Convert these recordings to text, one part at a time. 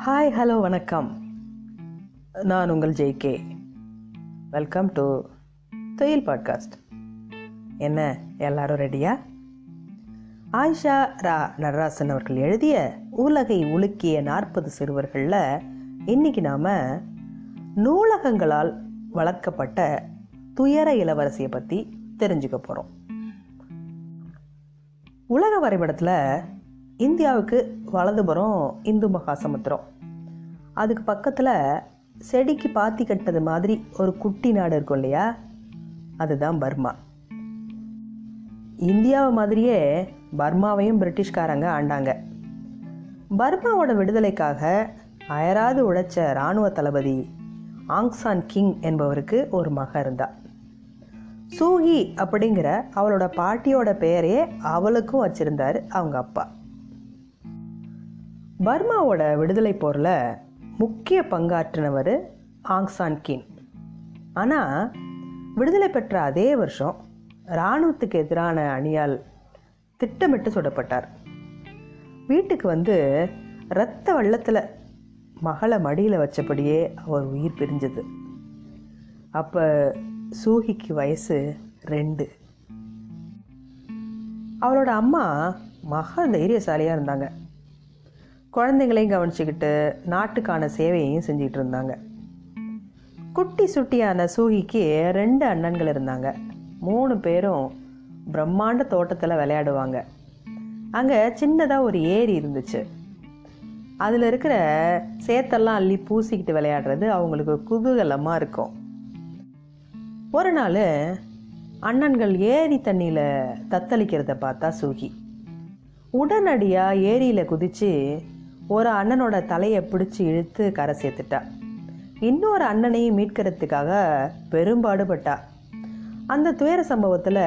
Hi hello வணக்கம். நான் உங்கள் ஜேகே. வெல்கம் டு தொழில் பாட்காஸ்ட். என்ன எல்லாரும் ரெடியா? ஆயிஷா ரா நடராசன் அவர்கள் எழுதிய உலகை உலுக்கிய 40 சிறுவர்களில் இன்னைக்கு நாம் நூலகங்களால் வளர்க்கப்பட்ட துயர இளவரசியை பற்றி தெரிஞ்சுக்க போகிறோம். உலக வரைபடத்தில் இந்தியாவுக்கு வலதுபுறம் இந்து மகாசமுத்திரம், அதுக்கு பக்கத்தில் செடிக்கு பாத்தி கட்டது மாதிரி ஒரு குட்டி நாடு இருக்கும் இல்லையா, அதுதான் பர்மா. இந்தியாவை மாதிரியே பர்மாவையும் பிரிட்டிஷ்காரங்க ஆண்டாங்க. பர்மாவோட விடுதலைக்காக அயராது உழைச்ச இராணுவ தளபதி ஆங் சான் கிங் என்பவருக்கு ஒரு மக இருந்தா. சூகி அப்படிங்கிற அவளோட பாட்டியோட பெயரையே அவளுக்கும் வச்சிருந்தாரு அவங்க அப்பா. பர்மாவோட விடுதலை போரில் முக்கிய பங்காற்றினவர் ஆங் சான் கிங். ஆனால் விடுதலை பெற்ற அதே வருஷம் இராணுவத்துக்கு எதிரான அணியால் திட்டமிட்டு சுடப்பட்டார். வீட்டுக்கு வந்து இரத்த வெள்ளத்தில் மகளை மடியில் வச்சபடியே அவர் உயிர் பிரிஞ்சது. அப்போ சூகிக்கு வயசு 2. அவளோட அம்மா மகா தைரியசாலியாக இருந்தாங்க. குழந்தைங்களையும் கவனிச்சுக்கிட்டு நாட்டுக்கான சேவையையும் செஞ்சுக்கிட்டு இருந்தாங்க. குட்டி சுட்டியான சூகிக்கு 2 அண்ணன்கள் இருந்தாங்க. 3 பேரும் பிரம்மாண்ட தோட்டத்தில் விளையாடுவாங்க. அங்கே சின்னதாக ஒரு ஏரி இருந்துச்சு. அதில் இருக்கிற சேத்தெல்லாம் அள்ளி பூசிக்கிட்டு விளையாடுறது அவங்களுக்கு குதூகலமாக இருக்கும். ஒரு நாள் அண்ணன்கள் ஏரி தண்ணியில் தத்தளிக்கிறத பார்த்தா சூகி உடனடியாக ஏரியில் குதித்து ஒரு அண்ணனோட தலையை பிடிச்சி இழுத்து கரை சேர்த்துட்டா. இன்னொரு அண்ணனையும் மீட்கிறதுக்காக பெரும்பாடுபட்டா. அந்த துயர சம்பவத்தில்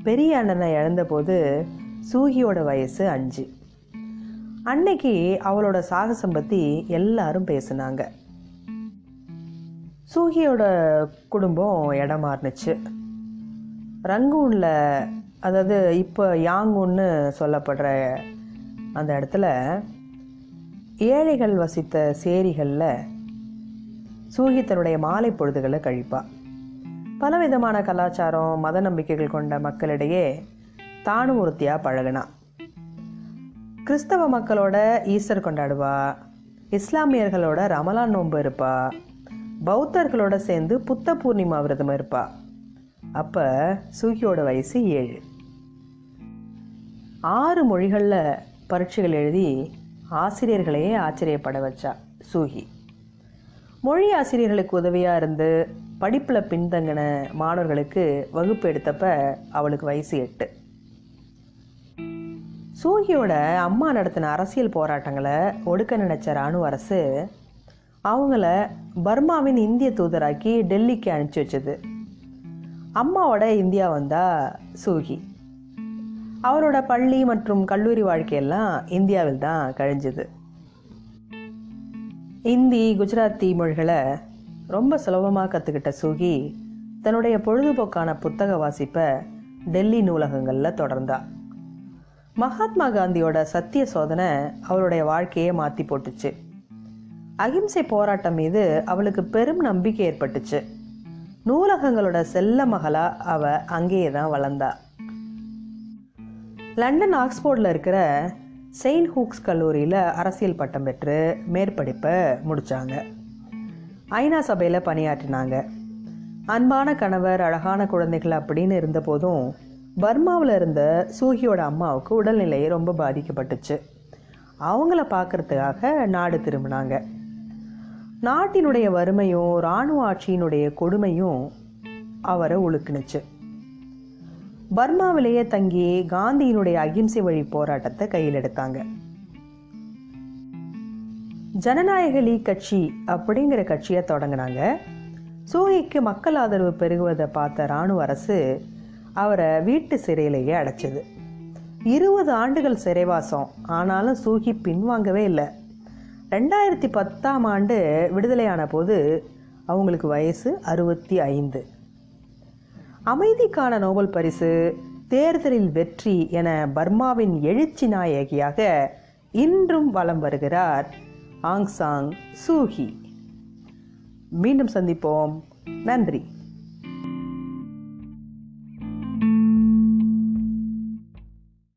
பெரிய அண்ணனை இழந்தபோது சூகியோட வயசு 5. அன்னைக்கு அவளோட சாகசம் பற்றி எல்லாரும் பேசினாங்க. சூகியோட குடும்பம் இடம் மாறுனுச்சு. ரங்கூனில், அதாவது இப்போ யாங்கூன்னு சொல்லப்படுற அந்த இடத்துல ஏழைகள் வசித்த சேரிகளில் சூகி தன்னுடைய மாலை பொழுதுகளை கழிப்பா. பலவிதமான கலாச்சாரம், மத நம்பிக்கைகள் கொண்ட மக்களிடையே தானும் ஒருத்தியாக பழகினா. கிறிஸ்தவ மக்களோட ஈஸ்டர் கொண்டாடுவா, இஸ்லாமியர்களோட ரமலான் நோன்பு இருப்பா, பௌத்தர்களோட சேர்ந்து புத்த பூர்ணிமா விரதம் இருப்பா. அப்போ சூகியோட வயசு 7. 6 மொழிகளில் பரீட்சைகள் எழுதி ஆசிரியர்களையே ஆச்சரியப்பட வச்சா சூகி. மொழி ஆசிரியர்களுக்கு உதவியாக இருந்து படிப்பில் பின்தங்கின மாணவர்களுக்கு வகுப்பு எடுத்தப்ப அவளுக்கு வயசு 8. சூகியோட அம்மா நடத்தின அரசியல் போராட்டங்களை ஒடுக்க நினைச்ச இராணுவ அரசு அவங்கள பர்மாவின் இந்திய தூதராக்கி டெல்லிக்கு அனுப்பிச்சி வச்சது. அம்மாவோட இந்தியா வந்தா சூகி. அவரோட பள்ளி மற்றும் கல்லூரி வாழ்க்கையெல்லாம் இந்தியாவில் தான் கழிஞ்சது. இந்தி, குஜராத்தி மொழிகளை ரொம்ப சுலபமாக கற்றுக்கிட்ட சூகி தன்னுடைய பொழுதுபோக்கான புத்தக வாசிப்பை டெல்லி நூலகங்களில் தொடர்ந்தா. மகாத்மா காந்தியோட சத்திய சோதனை அவளுடைய வாழ்க்கையை மாற்றி போட்டுச்சு. அகிம்சை போராட்டம் மீது அவளுக்கு பெரும் நம்பிக்கை ஏற்பட்டுச்சு. நூலகங்களோட செல்ல மகளா அவ அங்கேயே தான் வளர்ந்தா. லண்டன் ஆக்ஸ்போர்டில் இருக்கிற செயின்ட் ஹூக்ஸ் கல்லூரியில் அரசியல் பட்டம் பெற்று மேற்படிப்பை முடித்தாங்க. ஐநா சபையில் பணியாற்றினாங்க. அன்பான கணவர், அழகான குழந்தைகள் அப்படின்னு இருந்த போதும் பர்மாவில் இருந்த சூகியோட அம்மாவுக்கு உடல்நிலை ரொம்ப பாதிக்கப்பட்டுச்சு. அவங்கள பார்க்கறதுக்காக நாடு திரும்பினாங்க. நாட்டினுடைய வறுமையும் இராணுவ ஆட்சியினுடைய கொடுமையும் அவரை உழுக்குனுச்சு. பர்மாவிலேயே தங்கி காந்தியினுடைய அகிம்சை வழி போராட்டத்தை கையில் எடுத்தாங்க. ஜனநாயக லீக் கட்சி அப்படிங்கிற கட்சியை தொடங்கினாங்க. சூகிக்கு மக்கள் ஆதரவு பெருகுவதை பார்த்த இராணுவ அரசு அவரை வீட்டு சிறையிலேயே அடைச்சது. 20 ஆண்டுகள் சிறைவாசம். ஆனாலும் சூகி பின்வாங்கவே இல்லை. 2010 விடுதலையான போது அவங்களுக்கு வயசு 65. அமைதிக்கான நோபல் பரிசு, தேர்தலில் வெற்றி என பர்மாவின் எழுச்சி நாயகியாக இன்றும் வலம் வருகிறார் ஆங் சாங் சூஹி. மீண்டும் சந்திப்போம். நன்றி.